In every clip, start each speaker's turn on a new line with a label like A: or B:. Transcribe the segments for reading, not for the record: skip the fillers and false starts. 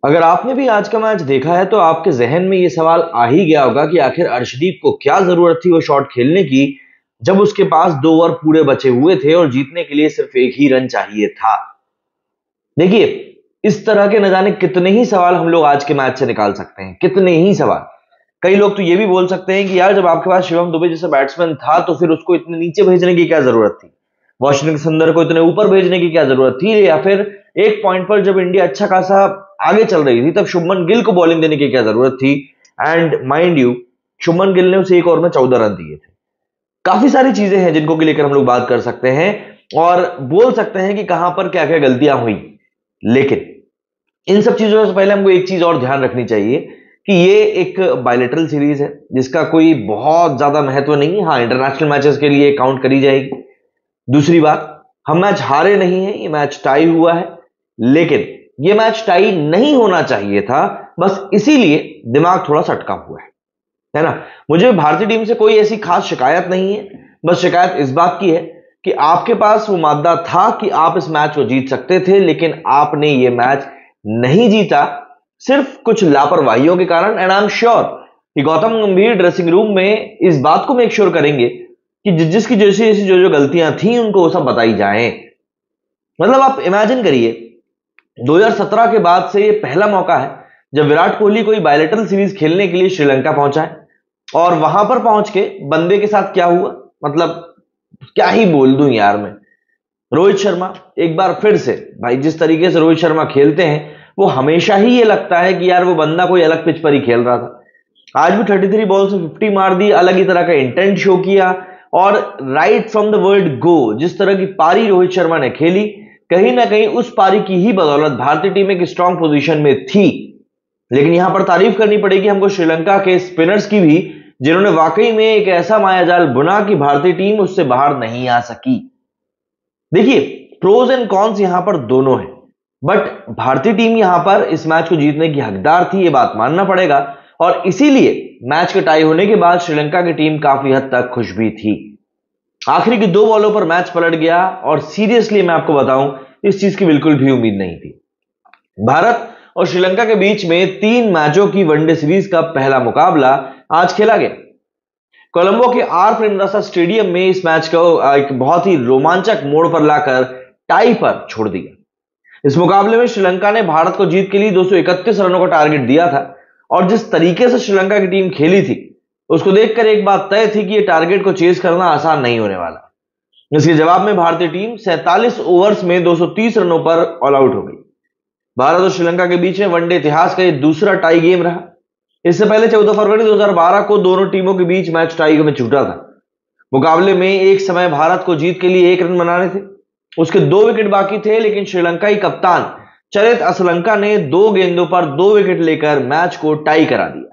A: अगर आपने भी आज का मैच देखा है तो आपके जहन में ये सवाल आ ही गया होगा कि आखिर अर्शदीप को क्या जरूरत थी वो शॉट खेलने की, जब उसके पास 2 ओवर पूरे बचे हुए थे और जीतने के लिए सिर्फ एक ही रन चाहिए था। देखिए, इस तरह के न जाने कितने ही सवाल हम लोग आज के मैच से निकाल सकते हैं, कितने ही सवाल। कई लोग तो ये भी बोल सकते हैं कि यार, जब आपके पास शिवम दुबे जैसा बैट्समैन था तो फिर उसको इतने नीचे भेजने की क्या जरूरत थी, वॉशिंगटन सुंदर को इतने ऊपर भेजने की क्या जरूरत थी, या फिर एक पॉइंट पर जब इंडिया अच्छा खासा आगे चल रही थी तब शुभमन गिल को बॉलिंग देने की क्या जरूरत थी। And mind you, Shubman Gill ने उसे एक ओवर में 14 रन दिए थे। काफी सारी चीजें हैं जिनको को लेकर हम लोग बात कर सकते हैं और बोल सकते हैं कि कहां पर क्या क्या गलतियां हुई। लेकिन इन सब चीजों से पहले हमको एक चीज और ध्यान रखनी चाहिए कि ये एक बायलेटरल सीरीज है जिसका कोई बहुत ज्यादा महत्व नहीं है। हाँ, इंटरनेशनल मैचेस के लिए काउंट करी जाएगी। दूसरी बात, हम मैच हारे नहीं है, ये मैच टाई हुआ है। लेकिन ये मैच टाई नहीं होना चाहिए था, बस इसीलिए दिमाग थोड़ा सटका हुआ है ना। मुझे भारतीय टीम से कोई ऐसी खास शिकायत नहीं है, बस शिकायत इस बात की है कि आपके पास वो मादा था कि आप इस मैच को जीत सकते थे, लेकिन आपने ये मैच नहीं जीता सिर्फ कुछ लापरवाहियों के कारण। एंड आई एम श्योर कि गौतम गंभीर ड्रेसिंग रूम में इस बात को मेक श्योर करेंगे कि जिसकी जैसी जैसी जो जो गलतियां थी उनको वो सब बताई जाएं। मतलब आप इमेजिन करिए, 2017 के बाद से ये पहला मौका है जब विराट कोहली कोई बायलेटरल सीरीज खेलने के लिए श्रीलंका पहुंचा है, और वहां पर पहुंच के बंदे के साथ क्या हुआ, मतलब क्या ही बोल दूं यार मैं। रोहित शर्मा एक बार फिर से, भाई जिस तरीके से रोहित शर्मा खेलते हैं वो हमेशा ही ये लगता है कि यार वो बंदा कोई अलग पिच पर ही खेल रहा था। आज भी 33 बॉल से 50 मार दी, अलग ही तरह का इंटेंट शो किया, और right from the word go जिस तरह की पारी रोहित शर्मा ने खेली, कहीं ना कहीं उस पारी की ही बदौलत भारतीय टीम एक स्ट्रांग पोजीशन में थी। लेकिन यहां पर तारीफ करनी पड़ेगी हमको श्रीलंका के स्पिनर्स की भी, जिन्होंने वाकई में एक ऐसा मायाजाल बुना कि भारतीय टीम उससे बाहर नहीं आ सकी। देखिए, प्रोज एंड कॉन्स यहां पर दोनों हैं, बट भारतीय टीम यहां पर इस मैच को जीतने की हकदार थी, यह बात मानना पड़ेगा। और इसीलिए मैच के टाई होने के बाद श्रीलंका की टीम काफी हद तक खुश भी थी। आखिरी की 2 बॉलों पर मैच पलट गया, और सीरियसली मैं आपको बताऊं, इस चीज की बिल्कुल भी उम्मीद नहीं थी। भारत और श्रीलंका के बीच में 3 मैचों की वनडे सीरीज का पहला मुकाबला आज खेला गया। कोलंबो के आर प्रेमदासा स्टेडियम में इस मैच को एक बहुत ही रोमांचक मोड़ पर लाकर टाई पर छोड़ दिया। इस मुकाबले में श्रीलंका ने भारत को जीत के लिए 231 रनों का टारगेट दिया था, और जिस तरीके से श्रीलंका की टीम खेली थी उसको देखकर एक बात तय थी कि यह टारगेट को चेज करना आसान नहीं होने वाला। इसके जवाब में भारतीय टीम 47 ओवर्स में 230 रनों पर ऑल आउट हो गई। भारत और श्रीलंका के बीच में वनडे इतिहास का यह दूसरा टाई गेम रहा। इससे पहले 14 फरवरी 2012 को दोनों टीमों के बीच मैच टाई में छूटा था। मुकाबले में एक समय भारत को जीत के लिए 1 रन बनाने थे, उसके 2 विकेट बाकी थे, लेकिन श्रीलंकाई कप्तान चरित असलंका ने 2 गेंदों पर 2 विकेट लेकर मैच को टाई करा दिया।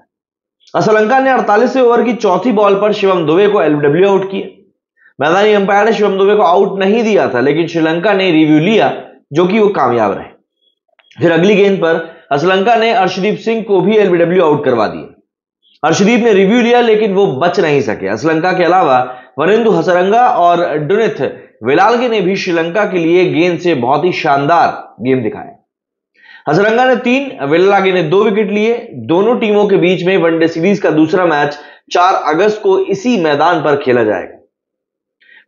A: असलंका ने 48वें ओवर की चौथी बॉल पर शिवम दुबे को एलबीडब्ल्यू आउट किया। मैदानी अंपायर ने शिवम दुबे को आउट नहीं दिया था, लेकिन श्रीलंका ने रिव्यू लिया, जो कि वो कामयाब रहे। फिर अगली गेंद पर असलंका ने अर्शदीप सिंह को भी एलबीडब्ल्यू आउट करवा दिया। अर्शदीप ने रिव्यू लिया, लेकिन वो बच नहीं सके। असलंका के अलावा वनिंदु हसरंगा और डुनिथ वेलाल्गे ने भी श्रीलंका के लिए गेंद से बहुत ही शानदार गेम दिखाया। हसरंगा ने 3, वेलाल्गे ने 2 विकेट लिए। दोनों टीमों के बीच में वनडे सीरीज का दूसरा मैच 4 अगस्त को इसी मैदान पर खेला जाएगा।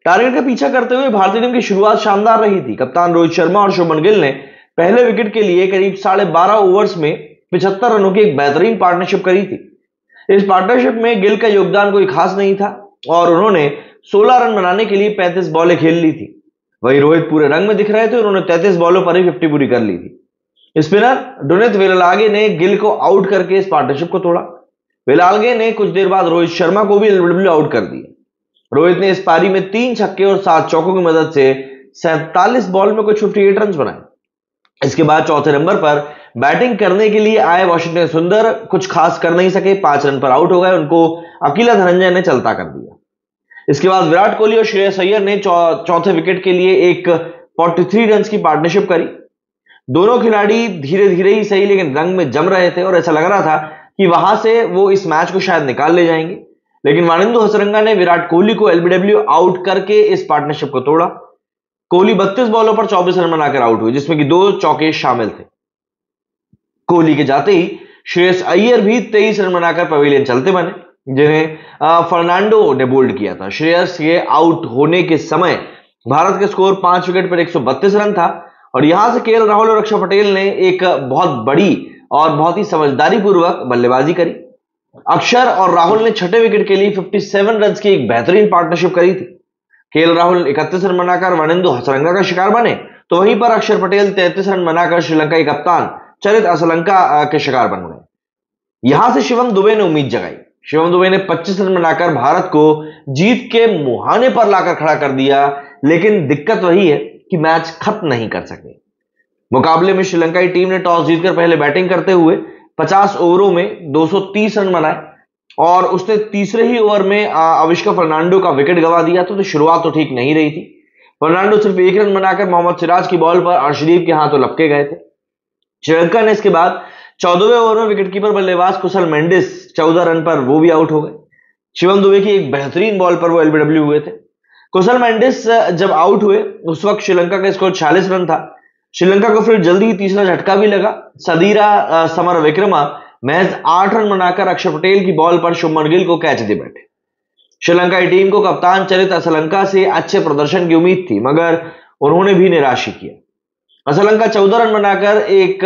A: टारगेट का पीछा करते हुए भारतीय टीम की शुरुआत शानदार रही थी। कप्तान रोहित शर्मा और शुभमन गिल ने पहले विकेट के लिए करीब 12.5 ओवर्स में 75 रनों की एक बेहतरीन पार्टनरशिप करी थी। इस पार्टनरशिप में गिल का योगदान कोई खास नहीं था, और उन्होंने 16 रन बनाने के लिए 35 बॉलें खेल ली थी। वही रोहित पूरे रंग में दिख रहे थे, उन्होंने 33 बॉलों पर ही 50 पूरी कर ली थी। स्पिनर डुनिथ वेलाल्गे ने गिल को आउट करके इस पार्टनरशिप को तोड़ा। वेलाल्गे ने कुछ देर बाद रोहित शर्मा को भी एलबीडब्ल्यू आउट कर दिया। रोहित ने इस पारी में 3 छक्के और 7 चौकों की मदद से 47 बॉल में कुछ 58 रन बनाए। इसके बाद चौथे नंबर पर बैटिंग करने के लिए आए वॉशिंगटन सुंदर कुछ खास कर नहीं सके, 5 रन पर आउट हो गए। उनको अकेला धनंजय ने चलता कर दिया। इसके बाद विराट कोहली और श्रेयस अय्यर ने चौथे विकेट के लिए एक 43 रन की पार्टनरशिप करी। दोनों खिलाड़ी धीरे धीरे ही सही, लेकिन रंग में जम रहे थे, और ऐसा लग रहा था कि वहां से वो इस मैच को शायद निकाल ले जाएंगे। लेकिन वानिंदु हसरंगा ने विराट कोहली को एलबीडब्ल्यू आउट करके इस पार्टनरशिप को तोड़ा। कोहली 32 बॉलों पर 24 रन बनाकर आउट हुए, जिसमें कि 2 चौके शामिल थे। कोहली के जाते ही श्रेयस अय्यर भी 23 रन बनाकर पवेलियन चलते बने, जिन्हें फर्नांडो ने बोल्ड किया था। श्रेयस के आउट होने के समय भारत का स्कोर 5 विकेट पर 132 रन था और यहां से केएल राहुल और अक्षर पटेल ने एक बहुत बड़ी और बहुत ही समझदारी पूर्वक बल्लेबाजी करी। अक्षर और राहुल ने छठे विकेट के लिए 57 रन की एक बेहतरीन पार्टनरशिप करी थी। केएल राहुल 31 रन बनाकर वानिंदु हसरंगा का शिकार बने, तो वहीं पर अक्षर पटेल 33 रन बनाकर श्रीलंका के कप्तान चरित असलंका के शिकार बन गए। यहां से शिवम दुबे ने उम्मीद जगाई। शिवम दुबे ने 25 रन बनाकर भारत को जीत के मुहाने पर लाकर खड़ा कर दिया, लेकिन दिक्कत वही है कि मैच खत्म नहीं कर सके। मुकाबले में श्रीलंकाई टीम ने टॉस जीतकर पहले बैटिंग करते हुए 50 ओवरों में 230 रन बनाए और उसने तीसरे ही ओवर में अविष्का फर्नांडो का विकेट गंवा दिया, तो शुरुआत तो ठीक नहीं रही थी। फर्नांडो सिर्फ 1 रन बनाकर मोहम्मद सिराज की बॉल पर अर्शदीप के हाथों लपके गए थे। श्रीलंका ने इसके बाद 14वें ओवर में विकेटकीपर बल्लेबाज कुशल मेंडिस 14 रन पर वो भी आउट हो गए। शिवम दुबे की एक बेहतरीन बॉल पर वो एलबीडब्ल्यू हुए थे। कुशल मेंडिस जब आउट हुए उस वक्त श्रीलंका का स्कोर 46 रन था। श्रीलंका को फिर जल्दी ही तीसरा झटका भी लगा। सदीरा समर विक्रमा महज 8 रन बनाकर अक्षर पटेल की बॉल पर शुभमन गिल को कैच दे बैठे। श्रीलंकाई टीम को कप्तान चरित असलंका से अच्छे प्रदर्शन की उम्मीद थी, मगर उन्होंने भी निराश किया। असलंका 14 रन बनाकर एक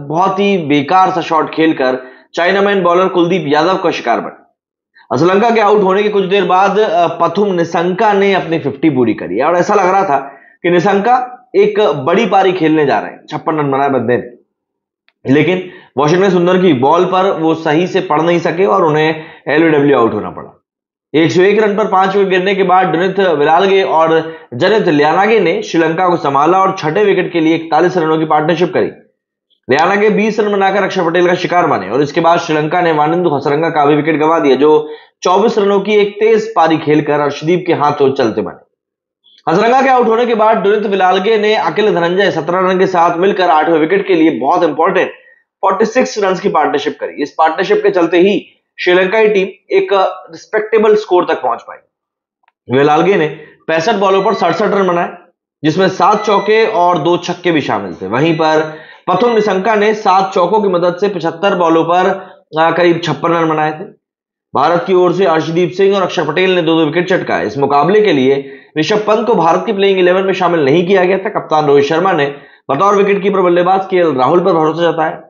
A: बहुत ही बेकार सा शॉट खेलकर चाइनामैन बॉलर कुलदीप यादव का शिकार बने। असलंका के आउट होने के कुछ देर बाद पथुम निशंका ने अपनी 50 पूरी करी और ऐसा लग रहा था कि निशंका एक बड़ी पारी खेलने जा रहे हैं। 56 रन बनाए बंदे ने, लेकिन वाशिंगटन सुंदर की बॉल पर वो सही से पढ़ नहीं सके और उन्हें एलबीडब्ल्यू आउट होना पड़ा। 101 रन पर 5 विकेट गिरने के बाद डुनिथ विलालगे और जनित लियानागे ने श्रीलंका को संभाला और छठे विकेट के लिए 41 रनों की पार्टनरशिप करी। लियानागे 20 रन बनाकर अक्षर पटेल का शिकार बने और इसके बाद श्रीलंका ने वानिंदु हसरंगा का भी विकेट गंवा दिया, जो 24 रनों की एक तेज पारी खेलकर अर्शदीप के हाथों चलते बने। हसरंगा के आउट होने के बाद डुनिथ विलालगे ने अखिल धनंजय 17 रन के साथ मिलकर 8वें विकेट के लिए बहुत इंपॉर्टेंट 46 रन की पार्टनरशिप करी। इस पार्टनरशिप के चलते ही श्रीलंकाई टीम एक रिस्पेक्टेबल स्कोर तक पहुंच पाई। विलालगे ने 65 बॉलों पर 67 रन बनाए, जिसमें 7 चौके और 2 छक्के भी शामिल थे। वहीं पर पथुम निशंका ने 7 चौकों की मदद से 75 बॉलों पर करीब 56 रन बनाए थे। भारत की ओर से अर्शदीप सिंह और अक्षर पटेल ने 2-2 विकेट चटकाए। इस मुकाबले के लिए ऋषभ पंत को भारत की प्लेइंग 11 में शामिल नहीं किया गया था। कप्तान रोहित शर्मा ने बतौर विकेटकीपर बल्लेबाज केएल राहुल पर भरोसा जताया।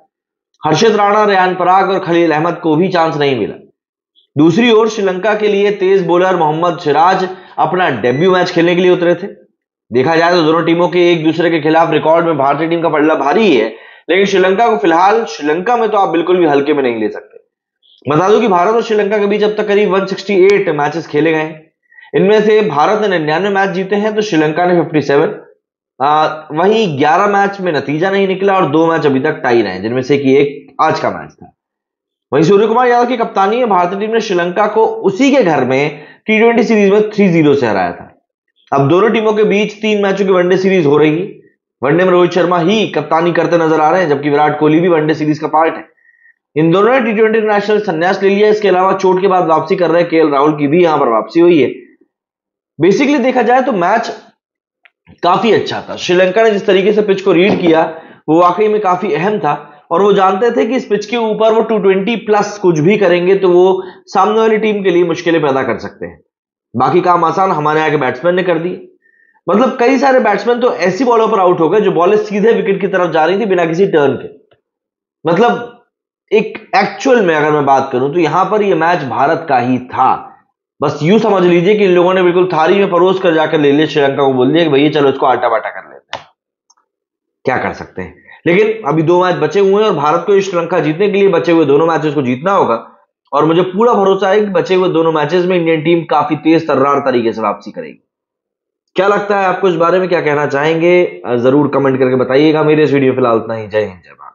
A: हर्षित राणा, रेयान पराग और खलील अहमद को भी चांस नहीं मिला। दूसरी ओर श्रीलंका के लिए तेज बॉलर मोहम्मद सिराज अपना डेब्यू मैच खेलने के लिए उतरे थे। देखा जाए तो दोनों टीमों के एक दूसरे के खिलाफ रिकॉर्ड में भारतीय टीम का पलड़ा भारी है, लेकिन श्रीलंका को फिलहाल श्रीलंका में तो आप बिल्कुल भी हल्के में नहीं ले सकते। बता दूं कि भारत और श्रीलंका के बीच अब तक करीब 168 मैचेस खेले गए हैं। इनमें से भारत ने 99 मैच जीते हैं तो श्रीलंका ने 57। वहीं 11 मैच में नतीजा नहीं निकला और 2 मैच अभी तक टाई रहे, जिनमें से कि एक आज का मैच था। वहीं सूर्य कुमार यादव की कप्तानी में भारतीय टीम ने श्रीलंका को उसी के घर में T20 सीरीज में 3-0 से हराया था। अब दोनों टीमों के बीच 3 मैचों की वनडे सीरीज हो रही है। वनडे में रोहित शर्मा ही कप्तानी करते नजर आ रहे हैं, जबकि विराट कोहली भी वनडे सीरीज का पार्ट है। इन दोनों ने T20 इंटरनेशनल संन्यास ले लिया। इसके अलावा चोट के बाद वापसी कर रहे केएल राहुल की भी यहां पर वापसी हुई है। बेसिकली देखा जाए तो मैच काफी अच्छा था। श्रीलंका ने जिस तरीके से पिच को रीड किया वो वाकई में काफी अहम था और वो जानते थे कि इस पिच के ऊपर वो 220 प्लस कुछ भी करेंगे तो वो सामने वाली टीम के लिए मुश्किलें पैदा कर सकते हैं। बाकी काम आसान हमारे यहाँ के बैट्समैन ने कर दिए। मतलब कई सारे बैट्समैन तो ऐसी बॉलों पर आउट हो गए जो बॉलें सीधे विकेट की तरफ जा रही थी बिना किसी टर्न के। मतलब एक एक्चुअल में अगर मैं बात करूं तो यहां पर ये मैच भारत का ही था। बस यूं समझ लीजिए कि इन लोगों ने बिल्कुल थाली में परोस कर जाकर ले लिया, श्रीलंका को बोल दिया कि भैया चलो इसको आटा बाटा कर लेते हैं। क्या कर सकते हैं। लेकिन अभी 2 मैच बचे हुए हैं और भारत को श्रीलंका जीतने के लिए बचे हुए दोनों मैचेस को जीतना होगा और मुझे पूरा भरोसा है कि बचे हुए दोनों मैचेस में इंडियन टीम काफी तेज तर्रार तरीके से वापसी करेगी। क्या लगता है आपको इस बारे में, क्या कहना चाहेंगे, जरूर कमेंट करके बताइएगा। मेरे इस वीडियो फिलहाल इतना ही। जय हिंद, जय भारत।